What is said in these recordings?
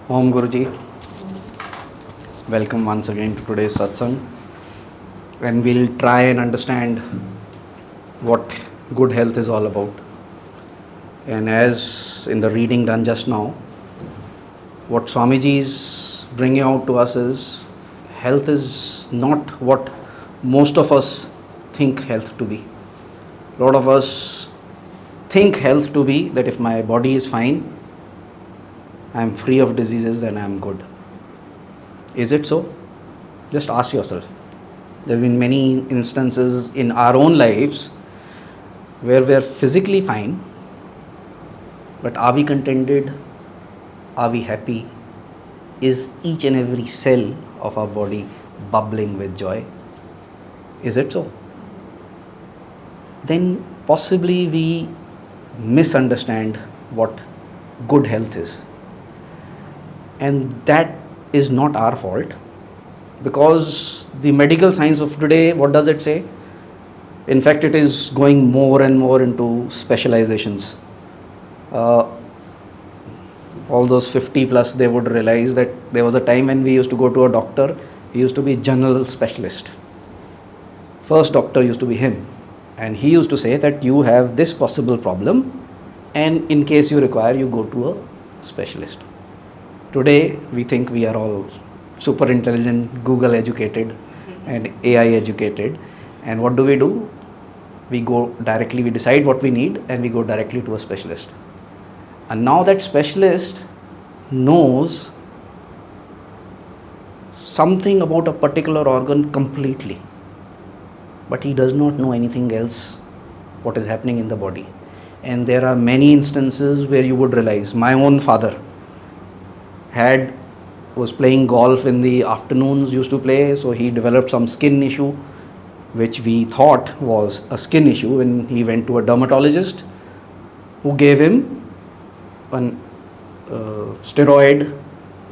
Om Guruji, welcome once again to today's satsang, and we'll try and understand what good health is all about. And as in the reading done just now, what Swamiji is bringing out to us is health is not what most of us think health to be. A lot of us think health to be that if my body is fine, I am free of diseases, then I am good. Is it so? Just ask yourself. There have been many instances in our own lives where we are physically fine, but are we contented? Are we happy? Is each and every cell of our body bubbling with joy? Is it so? Then possibly we misunderstand what good health is. And that is not our fault, because the medical science of today, what does it say? In fact, it is going more and more into specializations. All those 50 plus, they would realize that there was a time when we used to go to a doctor, he used to be general specialist. First doctor used to be him, and he used to say that you have this possible problem, and in case you require, you go to a specialist. Today, we think we are all super intelligent, Google educated and AI educated. And what do? We go directly, we decide what we need and we go directly to a specialist. And now that specialist knows something about a particular organ completely, but he does not know anything else what is happening in the body. And there are many instances where you would realize, my own father was playing golf in the afternoons, used to play, so he developed some skin issue, which we thought was a skin issue, when he went to a dermatologist who gave him an steroid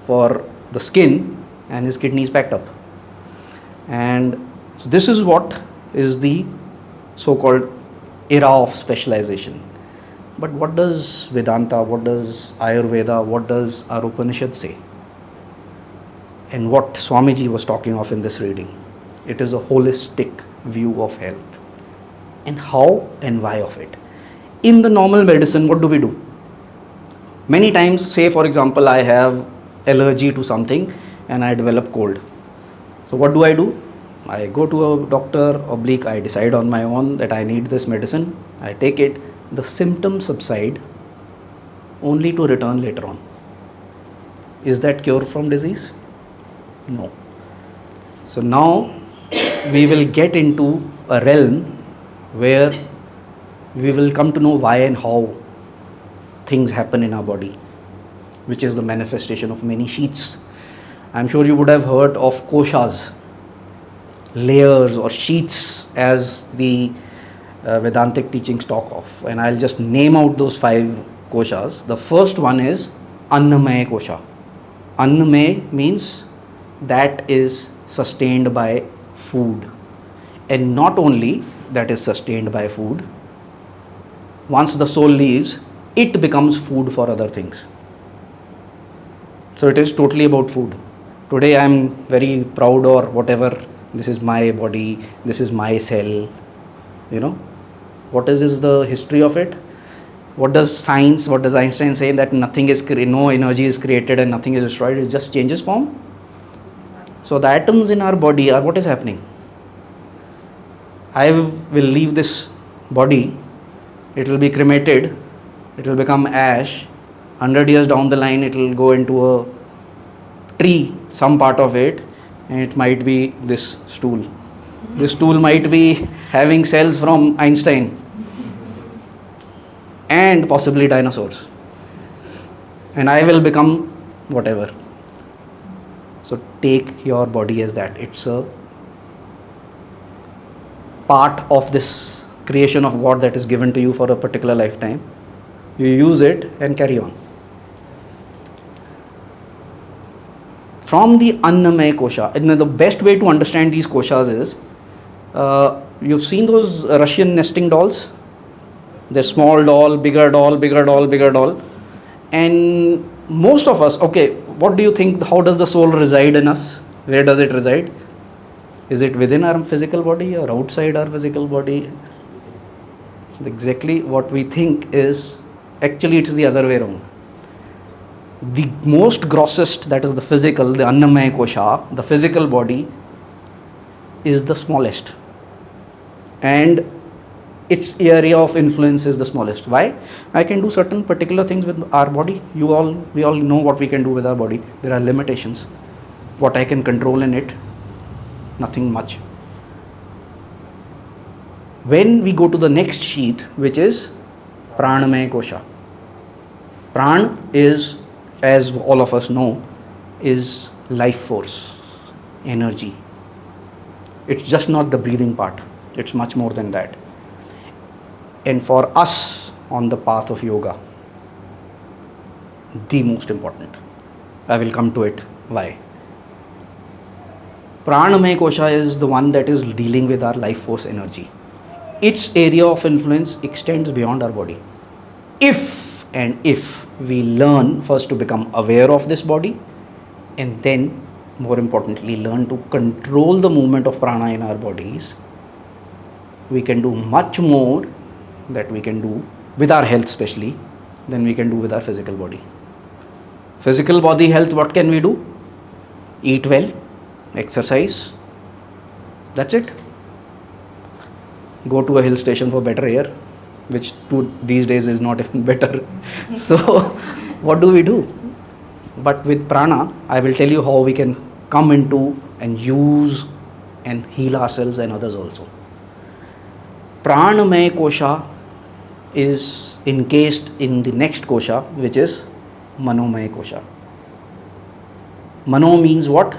for the skin, and his kidneys packed up. And so this is what is the so-called era of specialization. But what does Vedanta, what does Ayurveda, what does our Upanishad say? And what Swamiji was talking of in this reading? It is a holistic view of health. And how and why of it? In the normal medicine, what do? Many times, say for example, I have allergy to something and I develop cold. So what do? I go to a doctor, I decide on my own that I need this medicine, I take it. The symptoms subside only to return later on. Is that cure from disease? No. So now we will get into a realm where we will come to know why and how things happen in our body, which is the manifestation of many sheaths. I'm sure you would have heard of koshas, layers or sheaths, as the Vedantic teachings talk of, and I'll just name out those 5 koshas. The first one is Annamaya kosha. Annamaya means that is sustained by food, and not only that is sustained by food, once the soul leaves, it becomes food for other things. So it is totally about food. Today I am very proud, or whatever, this is my body, this is my cell, What is the history of it? What does science, what does Einstein say? That no energy is created and nothing is destroyed, it just changes form. So the atoms in our body are what is happening. I will leave this body, it will be cremated, it will become ash. 100 years down the line, it will go into a tree, some part of it, and it might be this stool. This stool might be having cells from Einstein and possibly dinosaurs, and I will become whatever. So take your body as that. It's a part of this creation of God that is given to you for a particular lifetime. You use it and carry on. From the Annamaya kosha, and the best way to understand these koshas is, you've seen those Russian nesting dolls? They're small doll, bigger doll, bigger doll, bigger doll. And most of us, okay, what do you think? How does the soul reside in us? Where does it reside? Is it within our physical body or outside our physical body? Exactly what we think is, actually it is the other way around. The most grossest, that is the physical, the Annamaya Kosha, the physical body, is the smallest. And its area of influence is the smallest. Why? I can do certain particular things with our body. We all know what we can do with our body. There are limitations. What I can control in it, nothing much. When we go to the next sheath, which is Pranamaya Kosha. Pran is, as all of us know, is life force, energy. It's just not the breathing part. It's much more than that. And for us on the path of yoga, the most important. I will come to it. Why? Pranamaya Kosha is the one that is dealing with our life force energy. Its area of influence extends beyond our body. If we learn first to become aware of this body, and then more importantly learn to control the movement of prana in our bodies, we can do much more that we can do with our health especially than we can do with our physical body. Physical body health, what can we do? Eat well, exercise, that's it. Go to a hill station for better air, which these days is not even better. So what do? But with prana, I will tell you how we can come into and use and heal ourselves and others also. Pranamaya Kosha is encased in the next kosha, which is Manomaya Kosha. Mano means what?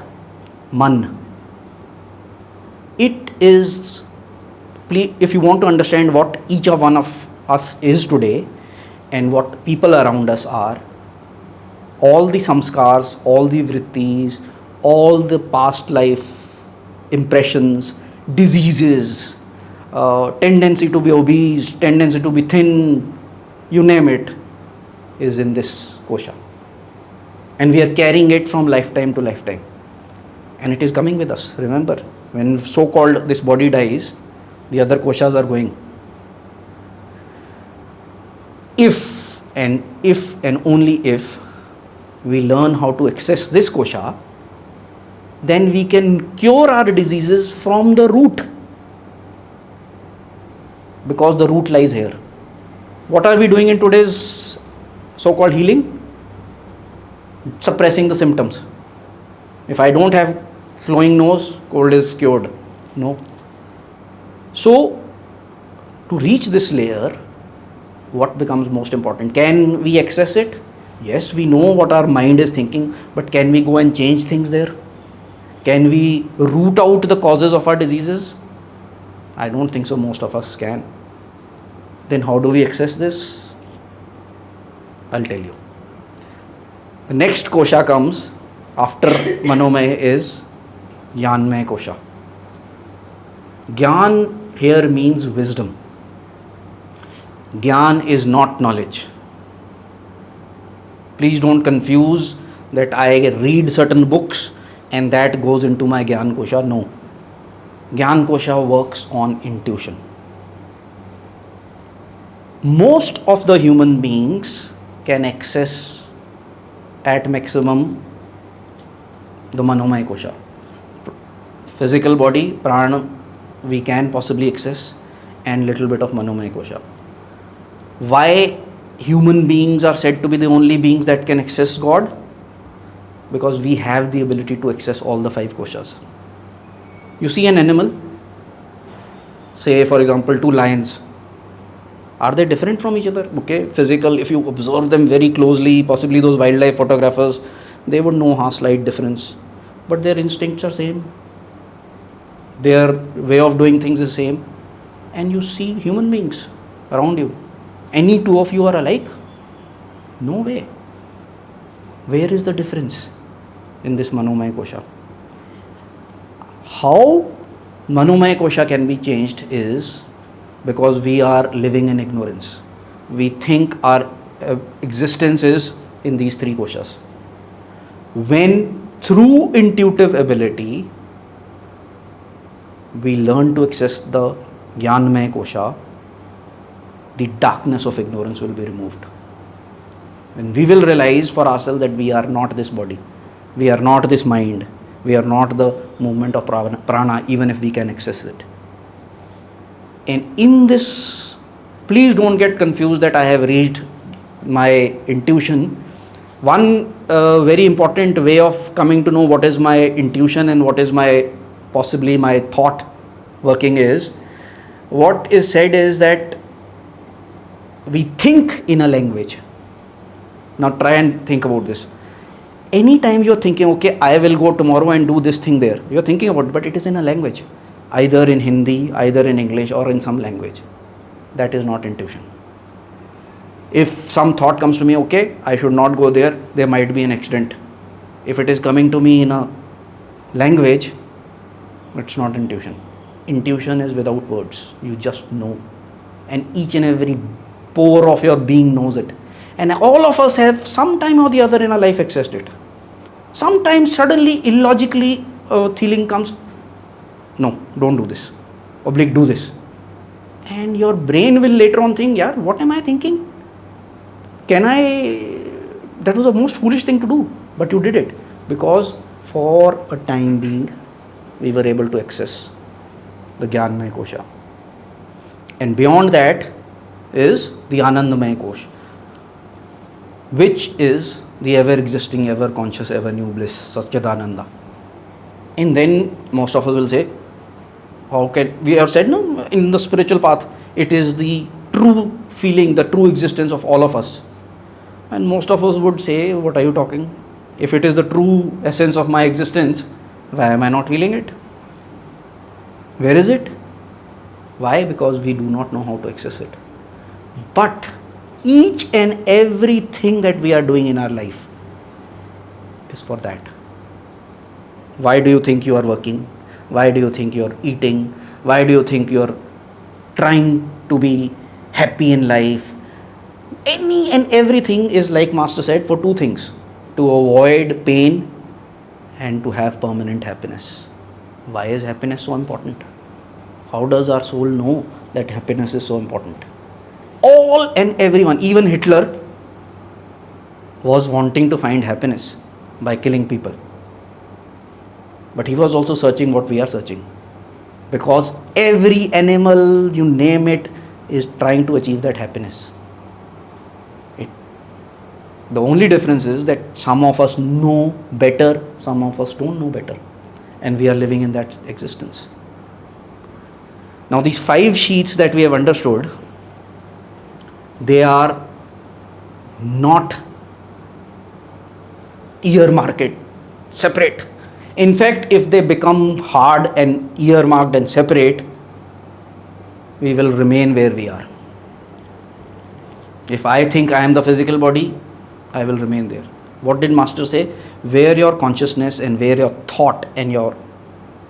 Man. It is, if you want to understand what each of one of us is today and what people around us are, all the samskars, all the vrittis, all the past life impressions, diseases, tendency to be obese, tendency to be thin, you name it, is in this kosha. And we are carrying it from lifetime to lifetime. And it is coming with us. Remember, when so-called this body dies, the other koshas are going. If and only if we learn how to access this kosha, then we can cure our diseases from the root. Because the root lies here. What are we doing in today's so-called healing? Suppressing the symptoms. If I don't have flowing nose, cold is cured. No. So, to reach this layer, what becomes most important? Can we access it? Yes, we know what our mind is thinking, but can we go and change things there? Can we root out the causes of our diseases? I don't think so, most of us can. Then how do we access this? I'll tell you. The next kosha comes after Manomaya is Jnanmaya Kosha. Gyan here means wisdom. Gyan is not knowledge. Please don't confuse that I read certain books and that goes into my Gyan Kosha. No. Gyan Kosha works on intuition. Most of the human beings can access at maximum the Manomaya Kosha. Physical body, prana, we can possibly access, and little bit of Manomaya Kosha. Why human beings are said to be the only beings that can access God? Because we have the ability to access all the 5 koshas. You see an animal, say for example 2 lions. Are they different from each other? Okay, physical, if you observe them very closely, possibly those wildlife photographers, they would know a slight difference. But their instincts are same. Their way of doing things is same. And you see human beings around you. Any 2 of you are alike? No way. Where is the difference in this Manomaya Kosha? How Manomaya Kosha can be changed is because we are living in ignorance. We think our existence is in these 3 koshas. when through intuitive ability we learn to access the Jnanmaya Kosha, the darkness of ignorance will be removed. And we will realize for ourselves that we are not this body, we are not this mind, we are not the movement of prana, even if we can access it. And in this, please don't get confused that I have reached my intuition. One very important way of coming to know what is my intuition and what is my possibly my thought working is, what is said is that we think in a language. Now try and think about this. Anytime you're thinking, okay, I will go tomorrow and do this thing there, you're thinking about it, but it is in a language, either in Hindi, either in English, or in some language. That is not intuition. If some thought comes to me, okay, I should not go there, there might be an accident. If it is coming to me in a language, it's not intuition. Intuition is without words. You just know. And each and every pore of your being knows it. And all of us have some time or the other in our life accessed it. Sometimes suddenly, illogically, a feeling comes, no, don't do this. Oblique, do this. And your brain will later on think, yeah, what am I thinking? That was the most foolish thing to do, but you did it. Because for a time being, we were able to access the Jnanmaya Kosha. And beyond that is the Anandamaya Kosha, which is the ever existing, ever conscious, ever new bliss, Satchidananda. And then most of us will say, how can we have said, no, in the spiritual path, it is the true feeling, the true existence of all of us. And most of us would say, what are you talking? If it is the true essence of my existence, why am I not feeling it? Where is it? Why? Because we do not know how to access it. But each and everything that we are doing in our life is for that. Why do you think you are working? Why do you think you are eating? Why do you think you are trying to be happy in life? Any and everything is, like Master said, for two things: to avoid pain and to have permanent happiness. Why is happiness so important? How does our soul know that happiness is so important? All and everyone, even Hitler, was wanting to find happiness by killing people. But he was also searching what we are searching. Because every animal, you name it, is trying to achieve that happiness. The only difference is that some of us know better, some of us don't know better. And we are living in that existence. Now these 5 sheets that we have understood, they are not earmarked, separate. In fact, if they become hard and earmarked and separate, we will remain where we are. If I think I am the physical body, I will remain there. What did Master say? Where your consciousness and where your thought and your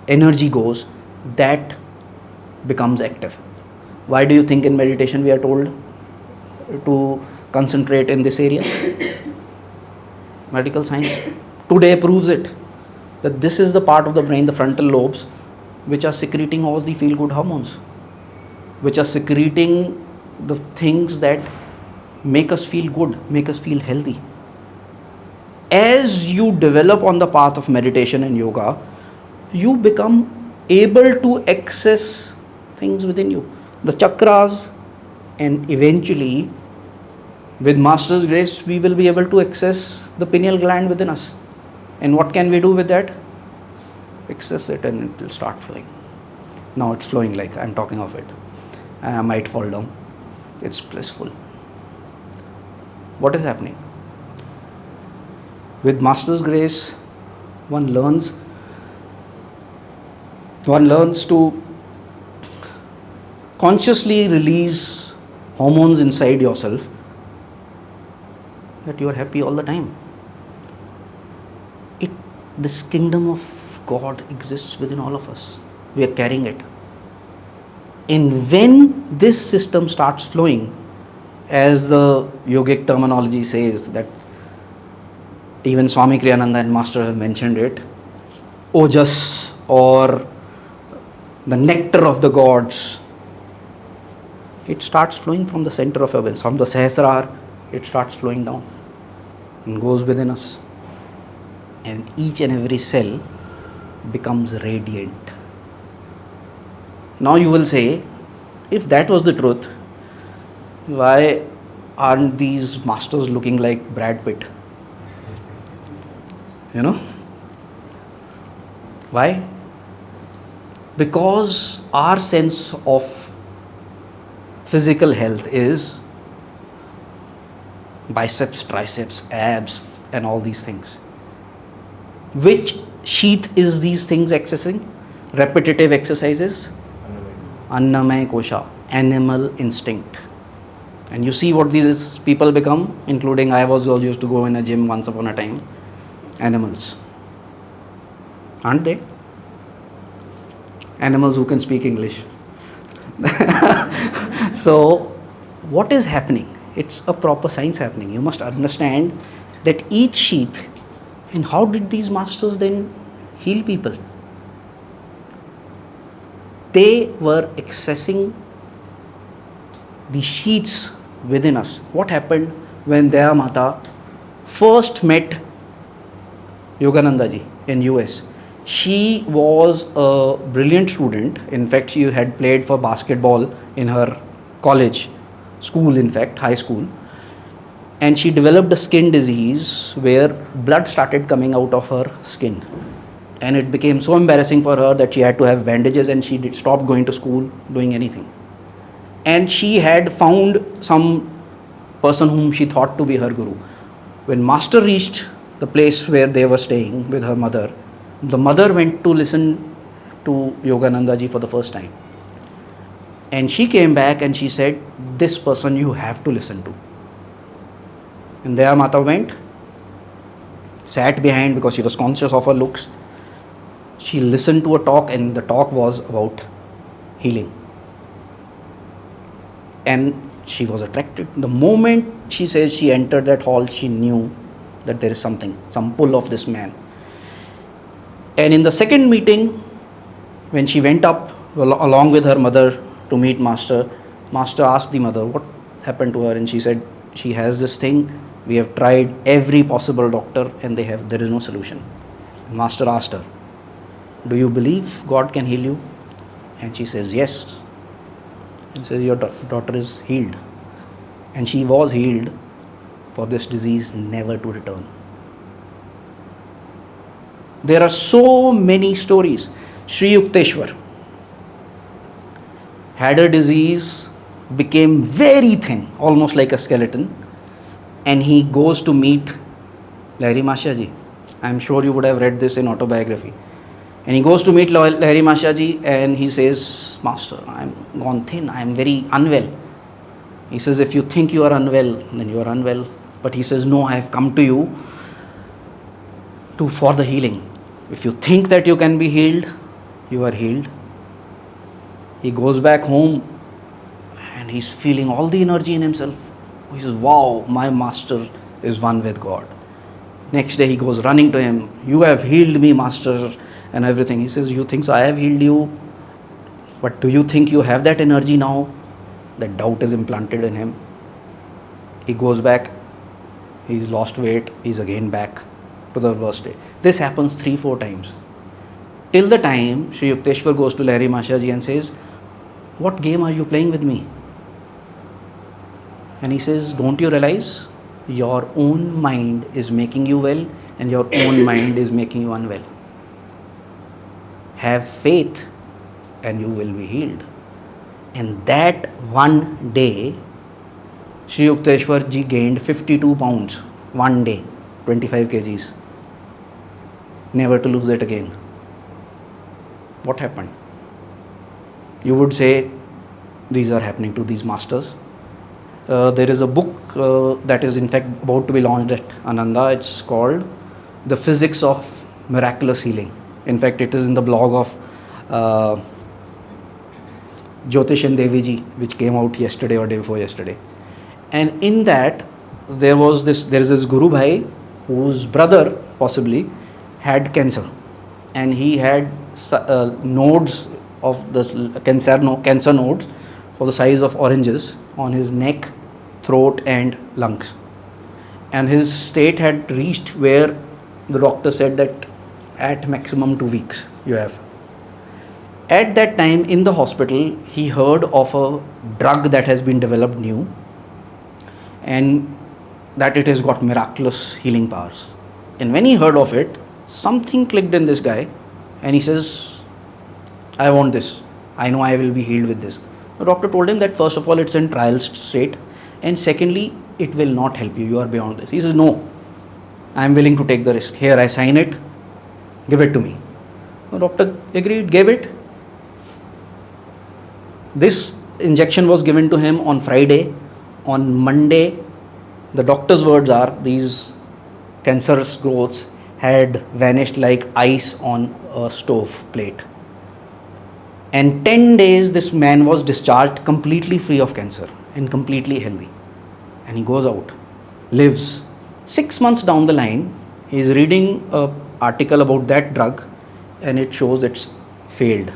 energy goes, that becomes active. Why do you think in meditation we are told to concentrate in this area? Medical science today proves it, that this is the part of the brain, the frontal lobes, which are secreting all the feel-good hormones, which are secreting the things that make us feel good, make us feel healthy. As you develop on the path of meditation and yoga, you become able to access things within you, the chakras, and eventually, with Master's grace, we will be able to access the pineal gland within us. And what can we do with that? Access it and it will start flowing. Now it's flowing, like I'm talking of it. I might fall down. It's blissful. What is happening? With Master's grace, one learns to consciously release hormones inside yourself, that you are happy all the time. This kingdom of God exists within all of us. We are carrying it. And when this system starts flowing, as the yogic terminology says, that even Swami Kriyananda and Master have mentioned it, ojas or the nectar of the gods, it starts flowing from the center of your belly, from the Sahasrara, it starts flowing down and goes within us. And each and every cell becomes radiant. Now you will say, if that was the truth, why aren't these masters looking like Brad Pitt? You know? Why? Because our sense of physical health is biceps, triceps, abs, and all these things. Which sheath is these things accessing? Repetitive exercises? Annamaya kosha, animal instinct. And you see what these people become, including I was also used to go in a gym once upon a time. Animals. Aren't they? Animals who can speak English. So, what is happening? It's a proper science happening. You must understand that each sheath, and how did these masters then heal people? They were accessing the sheaths within us. What happened when Daya Mata first met Yogananda ji in US? She was a brilliant student. In fact, she had played for basketball in her college, school, in fact, high school. And she developed a skin disease where blood started coming out of her skin. And it became so embarrassing for her that she had to have bandages, and she stopped going to school, doing anything. And she had found some person whom she thought to be her guru. When Master reached the place where they were staying with her mother, the mother went to listen to Yogananda ji for the first time. And she came back and she said, this person you have to listen to. And Daya Mata went, sat behind because she was conscious of her looks. She listened to a talk, and the talk was about healing. And she was attracted. The moment she says she entered that hall, she knew that there is something, some pull of this man. And in the second meeting, when she went up along with her mother to meet Master, Master asked the mother what happened to her, and she said, she has this thing. We have tried every possible doctor, and there is no solution. Master asked her, do you believe God can heal you? And she says, yes. And says, your daughter is healed. And she was healed for this disease never to return. There are so many stories. Sri Yukteswar had a disease, became very thin, almost like a skeleton, and he goes to meet Lahiri Mashaji. I am sure you would have read this in autobiography. And he goes to meet Lahiri Mashaji and he says, Master, I am gone thin, I am very unwell. He says, if you think you are unwell, then you are unwell. But he says, no, I have come to you for the healing. If you think that you can be healed, you are healed. He goes back home and he's feeling all the energy in himself. He says, wow, my master is one with God. Next day he goes running to him. You have healed me, Master, and everything. He says, you think so? I have healed you. But do you think you have that energy now? That doubt is implanted in him. He goes back. He's lost weight. He's again back to the worst day. This happens 3-4 times. Till the time Sri Yukteswar goes to Lahiri Mashaji and says, what game are you playing with me? And he says, don't you realize your own mind is making you well and your own mind is making you unwell? Have faith and you will be healed. And that one day, Sri Yukteswar ji gained 52 pounds. One day, 25 kgs. Never to lose it again. What happened? You would say, these are happening to these masters. There is a book that is in fact about to be launched at Ananda. It's called The Physics of Miraculous Healing. In fact, it is in the blog of Jyotish and Devi ji, which came out yesterday or day before yesterday. And in that, there is this Guru Bhai whose brother possibly had cancer, and he had nodes of the cancer nodes for the size of oranges on his neck, throat, and lungs. And his state had reached where the doctor said that at maximum 2 weeks you have. At that time in the hospital, he heard of a drug that has been developed new, and that it has got miraculous healing powers. And when he heard of it, something clicked in this guy, and he says, I want this. I know I will be healed with this. The doctor told him that first of all, it's in trial state, and secondly, it will not help you. You are beyond this. He says, no, I am willing to take the risk. Here, I sign it. Give it to me. The doctor agreed, gave it. This injection was given to him on Friday. On Monday, the doctor's words are, these cancerous growths had vanished like ice on a stove plate. And 10 days, this man was discharged completely free of cancer and completely healthy. And he goes out, lives. 6 months down the line, he is reading an article about that drug, and it shows it's failed.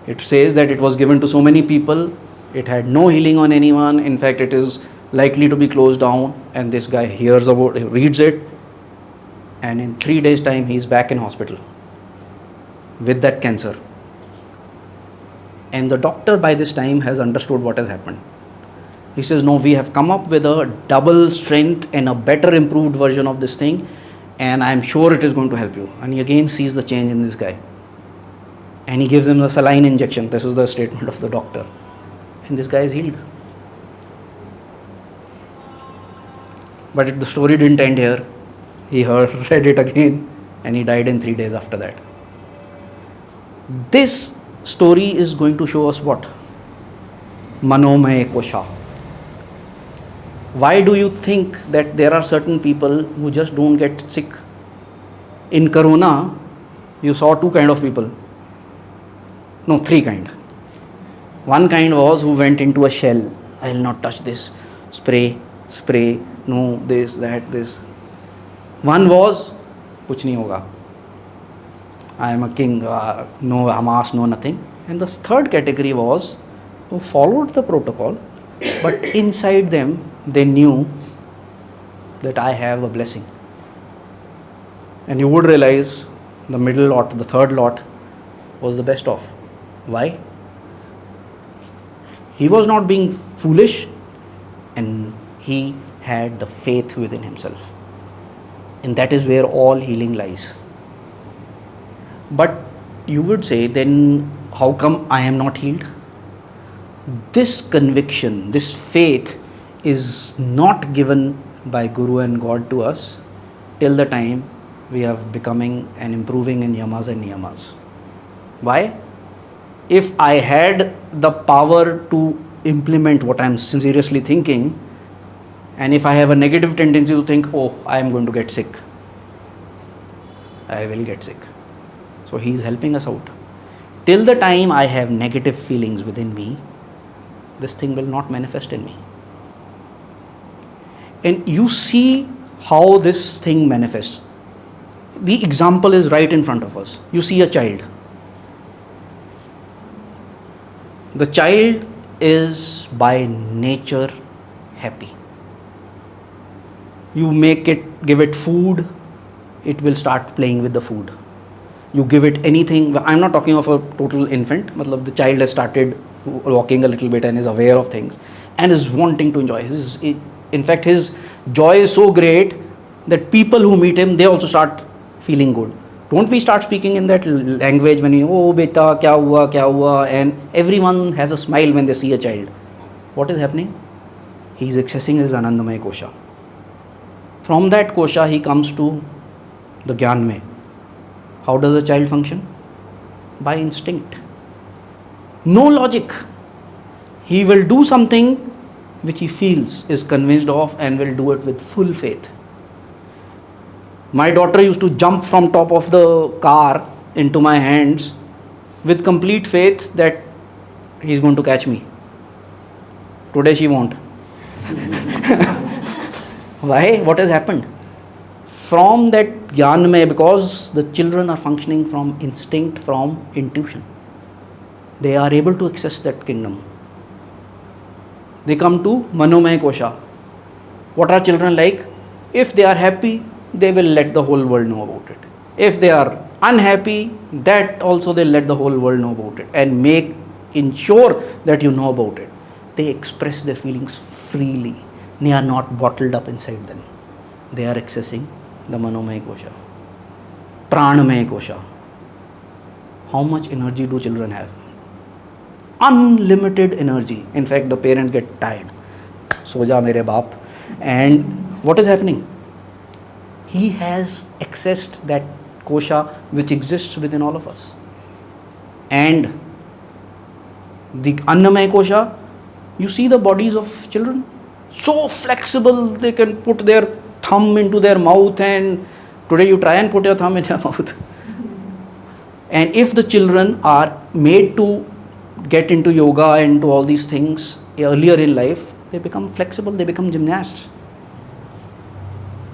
It says that it was given to so many people, it had no healing on anyone. In fact, it is likely to be closed down. And this guy hears about it, reads it, and in 3 days' time, he is back in hospital with that cancer. And the doctor by this time has understood what has happened. He says, no, we have come up with a double strength and a better improved version of this thing, and I am sure it is going to help you. And he again sees the change in this guy. And he gives him a saline injection. This is the statement of the doctor. And this guy is healed. But the story didn't end here. He read it again, and he died in 3 days after that. This story is going to show us what? Manomaya kosha. Why do you think that there are certain people who just don't get sick? In Corona, you saw 2 kind of people. No, 3 kind. One kind was who went into a shell. I will not touch this. Spray, no, this, that, this. One was, kuch nahi hoga. I am a king, no Hamas, no nothing. And the third category was who followed the protocol, but inside them, they knew that I have a blessing. And you would realize the middle lot, the third lot, was the best of. Why? He was not being foolish, and he had the faith within himself. And that is where all healing lies. But you would say, then how come I am not healed? This conviction, this faith is not given by Guru and God to us till the time we are becoming and improving in yamas and niyamas. Why? If I had the power to implement what I am seriously thinking, and if I have a negative tendency to think, oh, I am going to get sick, I will get sick. So he is helping us out. Till the time I have negative feelings within me, this thing will not manifest in me. And you see how this thing manifests. The example is right in front of us. You see a child. The child is by nature happy. You give it food, it will start playing with the food. You give it anything. I'm not talking of a total infant. Matlab, the child has started walking a little bit and is aware of things and is wanting to enjoy. In fact, his joy is so great that people who meet him, they also start feeling good. Don't we start speaking in that language when you, oh beta, kya hua, and everyone has a smile when they see a child. What is happening? He is accessing his Anandamaya kosha. From that kosha, he comes to the Gyanmay. How does a child function? By instinct. No logic. He will do something which he feels, is convinced of, and will do it with full faith. My daughter used to jump from top of the car into my hands with complete faith that he's going to catch me. Today she won't. Why? What has happened? from that Gyanmay, because the children are functioning from instinct, from intuition, they are able to access that kingdom. They come to Manomay Kosha. What are children like? If they are happy, they will let the whole world know about it. If they are unhappy, that also they'll let the whole world know about it and make ensure that you know about it. They express their feelings freely. They are not bottled up inside them. They are accessing the Manomay Kosha. Pranamay Kosha. How much energy do children have? Unlimited energy. In fact, the parents get tired. Soja mere baap. And what is happening? He has accessed that kosha which exists within all of us. And the Annamay kosha, you see the bodies of children? So flexible, they can put their thumb into their mouth, and today you try and put your thumb in your mouth. And if the children are made to get into yoga and to all these things earlier in life, they become flexible, they become gymnasts.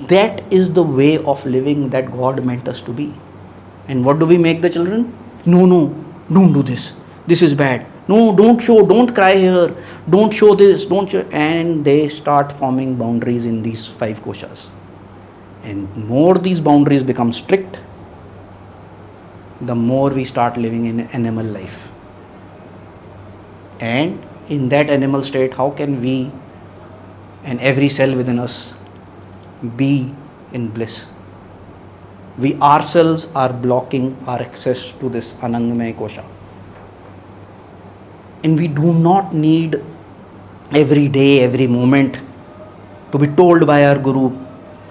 That is the way of living that God meant us to be. And what do we make the children? No, don't do this. This is bad. No, don't show, don't cry here. Don't show this, don't show. And they start forming boundaries in these 5 koshas. And more these boundaries become strict, the more we start living in animal life. And in that animal state, how can we and every cell within us be in bliss? We ourselves are blocking our access to this Anangamay Kosha. And we do not need every day, every moment to be told by our Guru,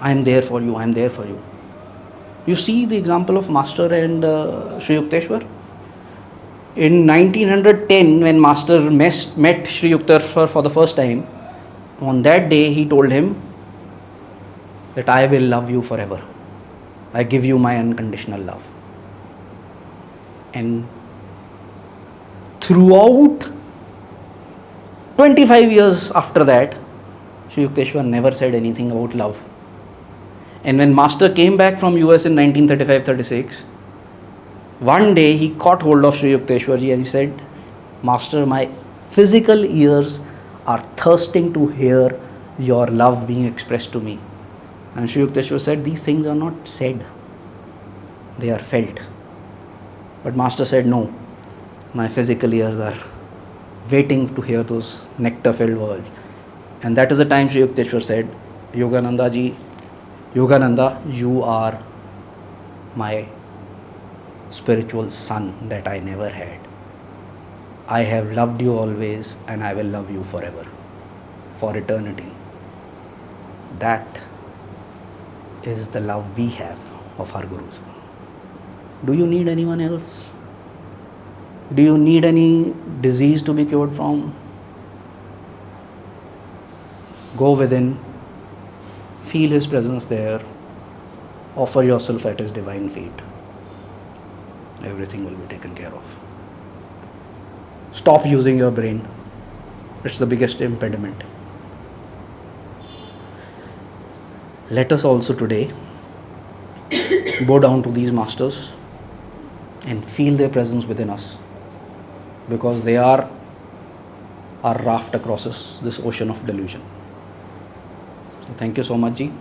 I am there for you, I am there for you. You see the example of Master and Sri Yukteswar. In 1910, when Master met Sri Yukteswar for the first time, on that day he told him that I will love you forever. I give you my unconditional love. And throughout 25 years after that, Sri Yukteswar never said anything about love. And when Master came back from US in 1935-36, one day he caught hold of Sri Yukteswar ji and he said, Master, my physical ears are thirsting to hear your love being expressed to me. And Sri Yukteswar said, these things are not said, they are felt. But Master said, no, my physical ears are waiting to hear those nectar-filled words. And that is the time Sri Yukteswar said, Yogananda ji, Yogananda, you are my spiritual son that I never had. I have loved you always and I will love you forever, for eternity. That is the love we have of our Gurus. Do you need anyone else? Do you need any disease to be cured from? Go within, feel His presence there, offer yourself at His divine feet. Everything will be taken care of. Stop using your brain. It's the biggest impediment. Let us also today bow down to these masters and feel their presence within us, because they are our raft across this ocean of delusion. So thank you so much, Ji.